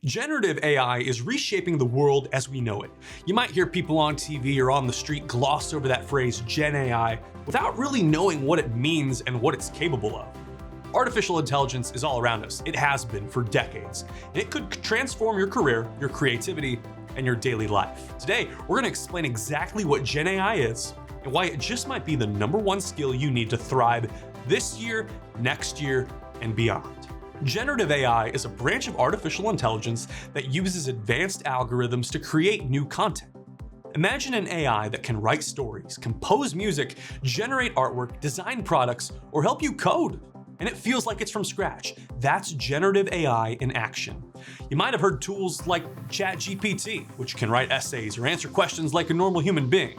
Generative AI is reshaping the world as we know it. You might hear people on TV or on the street gloss over that phrase Gen AI without really knowing what it means and what it's capable of. Artificial intelligence is all around us. It has been for decades. And it could transform your career, your creativity, and your daily life. Today, we're going to explain exactly what Gen AI is and why it just might be the #1 skill you need to thrive this year, next year, and beyond. Generative AI is a branch of artificial intelligence that uses advanced algorithms to create new content. Imagine an AI that can write stories, compose music, generate artwork, design products, or help you code. And it feels like it's from scratch. That's generative AI in action. You might have heard tools like ChatGPT, which can write essays or answer questions like a normal human being,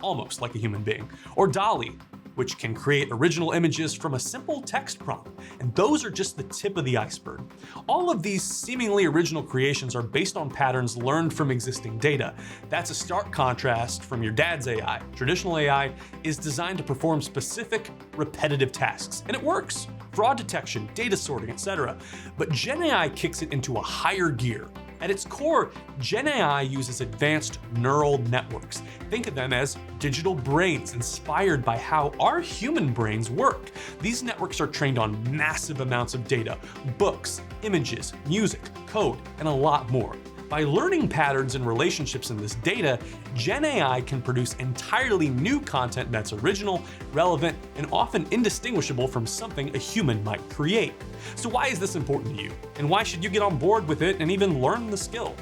almost like a human being, or DALL-E, which can create original images from a simple text prompt. And those are just the tip of the iceberg. All of these seemingly original creations are based on patterns learned from existing data. That's a stark contrast from your dad's AI. Traditional AI is designed to perform specific, repetitive tasks, and it works. Fraud detection, data sorting, etc. But Gen AI kicks it into a higher gear. At its core, Gen AI uses advanced neural networks. Think of them as digital brains inspired by how our human brains work. These networks are trained on massive amounts of data, books, images, music, code, and a lot more. By learning patterns and relationships in this data, Gen AI can produce entirely new content that's original, relevant, and often indistinguishable from something a human might create. So why is this important to you? And why should you get on board with it and even learn the skill?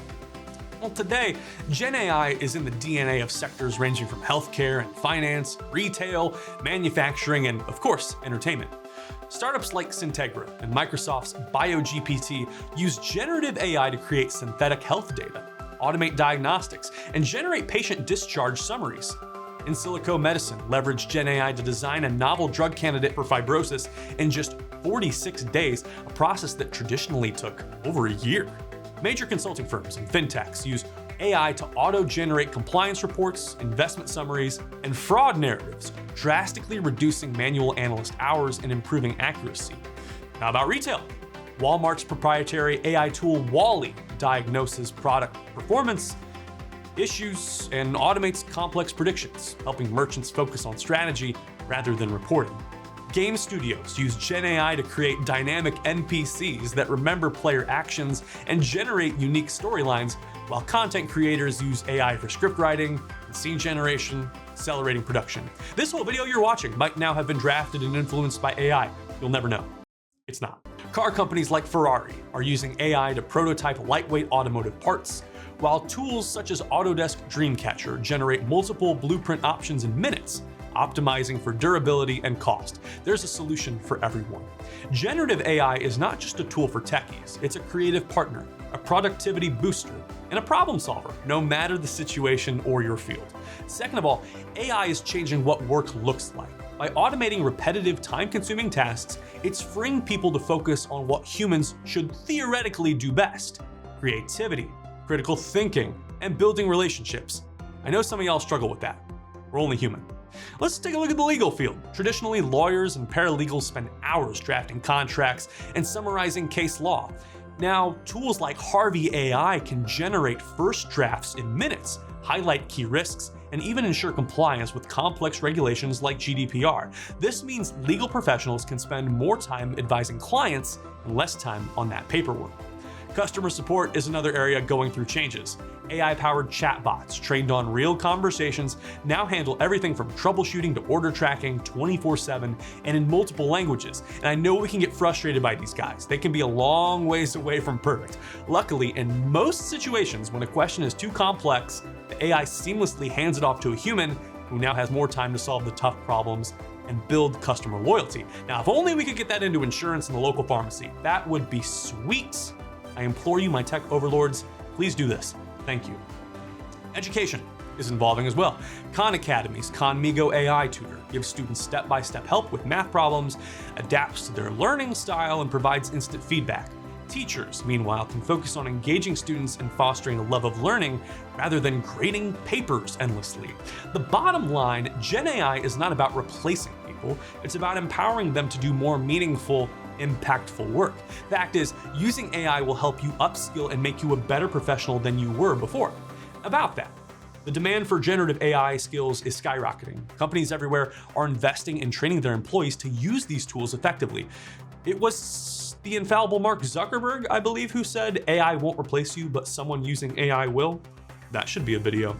Well, today, Gen AI is in the DNA of sectors ranging from healthcare and finance, retail, manufacturing, and of course, entertainment. Startups like Syntegra and Microsoft's BioGPT use generative AI to create synthetic health data, automate diagnostics, and generate patient discharge summaries. In silico medicine, leveraged Gen AI to design a novel drug candidate for fibrosis in just 46 days, a process that traditionally took over a year. Major consulting firms and fintechs use AI to auto-generate compliance reports, investment summaries, and fraud narratives, drastically reducing manual analyst hours and improving accuracy. How about retail? Walmart's proprietary AI tool Wally diagnoses product performance issues and automates complex predictions, helping merchants focus on strategy rather than reporting. Game studios use Gen AI to create dynamic NPCs that remember player actions and generate unique storylines, while content creators use AI for script writing and scene generation, accelerating production. This whole video you're watching might now have been drafted and influenced by AI. You'll never know. It's not. Car companies like Ferrari are using AI to prototype lightweight automotive parts, while tools such as Autodesk Dreamcatcher generate multiple blueprint options in minutes, optimizing for durability and cost. There's a solution for everyone. Generative AI is not just a tool for techies, it's a creative partner, a productivity booster, and a problem solver, no matter the situation or your field. Second of all, AI is changing what work looks like. By automating repetitive, time-consuming tasks, it's freeing people to focus on what humans should theoretically do best: creativity, critical thinking, and building relationships. I know some of y'all struggle with that. We're only human. Let's take a look at the legal field. Traditionally, lawyers and paralegals spend hours drafting contracts and summarizing case law. Now, tools like Harvey AI can generate first drafts in minutes, highlight key risks, and even ensure compliance with complex regulations like GDPR. This means legal professionals can spend more time advising clients and less time on that paperwork. Customer support is another area going through changes. AI-powered chatbots trained on real conversations now handle everything from troubleshooting to order tracking 24/7 and in multiple languages. And I know we can get frustrated by these guys. They can be a long ways away from perfect. Luckily, in most situations, when a question is too complex, the AI seamlessly hands it off to a human who now has more time to solve the tough problems and build customer loyalty. Now, if only we could get that into insurance in the local pharmacy, that would be sweet. I implore you, my tech overlords, please do this. Thank you. Education is evolving as well. Khan Academy's Khanmigo AI tutor gives students step-by-step help with math problems, adapts to their learning style, and provides instant feedback. Teachers, meanwhile, can focus on engaging students and fostering a love of learning rather than grading papers endlessly. The bottom line, Gen AI is not about replacing people, it's about empowering them to do more meaningful impactful work. Fact is, using AI will help you upskill and make you a better professional than you were before. About that, the demand for generative AI skills is skyrocketing. Companies everywhere are investing in training their employees to use these tools effectively. It was the infallible Mark Zuckerberg, I believe, who said AI won't replace you, but someone using AI will. That should be a video.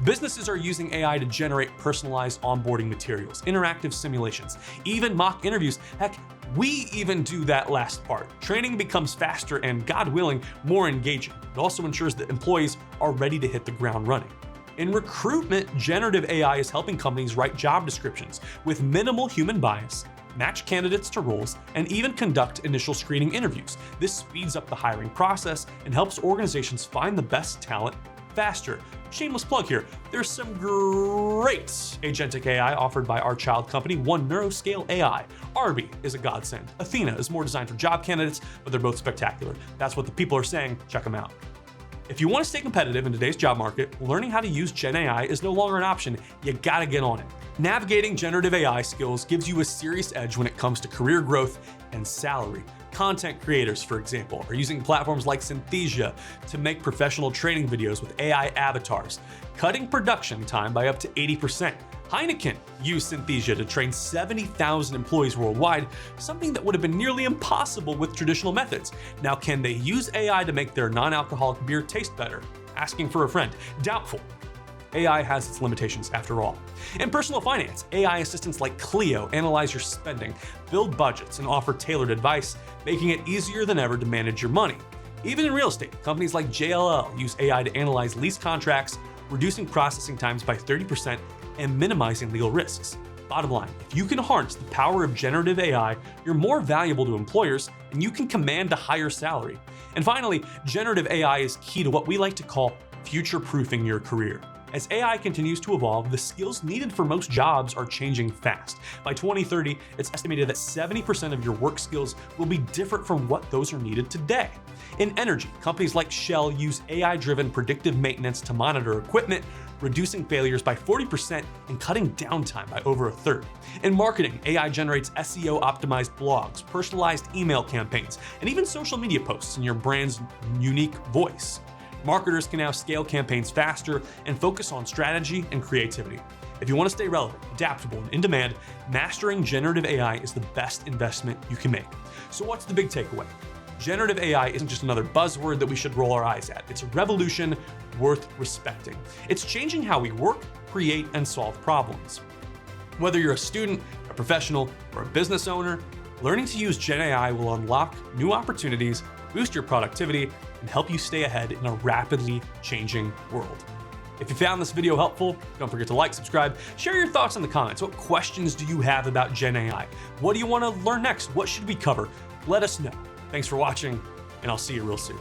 Businesses are using AI to generate personalized onboarding materials, interactive simulations, even mock interviews. Heck, we even do that last part. Training becomes faster and, God willing, more engaging. It also ensures that employees are ready to hit the ground running. In recruitment, generative AI is helping companies write job descriptions with minimal human bias, match candidates to roles, and even conduct initial screening interviews. This speeds up the hiring process and helps organizations find the best talent faster. Shameless plug here. There's some great agentic AI offered by our child company, One Neuroscale AI. Arby is a godsend. Athena is more designed for job candidates, but they're both spectacular. That's what the people are saying. Check them out. If you want to stay competitive in today's job market, learning how to use Gen AI is no longer an option. You gotta get on it. Navigating generative AI skills gives you a serious edge when it comes to career growth and salary. Content creators, for example, are using platforms like Synthesia to make professional training videos with AI avatars, cutting production time by up to 80%. Heineken used Synthesia to train 70,000 employees worldwide, something that would have been nearly impossible with traditional methods. Now, can they use AI to make their non-alcoholic beer taste better? Asking for a friend. Doubtful. AI has its limitations after all. In personal finance, AI assistants like Clio analyze your spending, build budgets, and offer tailored advice, making it easier than ever to manage your money. Even in real estate, companies like JLL use AI to analyze lease contracts, reducing processing times by 30% and minimizing legal risks. Bottom line, if you can harness the power of generative AI, you're more valuable to employers and you can command a higher salary. And finally, generative AI is key to what we like to call future-proofing your career. As AI continues to evolve, the skills needed for most jobs are changing fast. By 2030, it's estimated that 70% of your work skills will be different from what those are needed today. In energy, companies like Shell use AI-driven predictive maintenance to monitor equipment, reducing failures by 40% and cutting downtime by over a third. In marketing, AI generates SEO-optimized blogs, personalized email campaigns, and even social media posts in your brand's unique voice. Marketers can now scale campaigns faster and focus on strategy and creativity. If you want to stay relevant, adaptable, and in demand, mastering generative AI is the best investment you can make. So what's the big takeaway? Generative AI isn't just another buzzword that we should roll our eyes at. It's a revolution worth respecting. It's changing how we work, create, and solve problems. Whether you're a student, a professional, or a business owner, learning to use Gen AI will unlock new opportunities, boost your productivity, and help you stay ahead in a rapidly changing world. If you found this video helpful, don't forget to like, subscribe, share your thoughts in the comments. What questions do you have about Gen AI? What do you want to learn next? What should we cover? Let us know. Thanks for watching, and I'll see you real soon.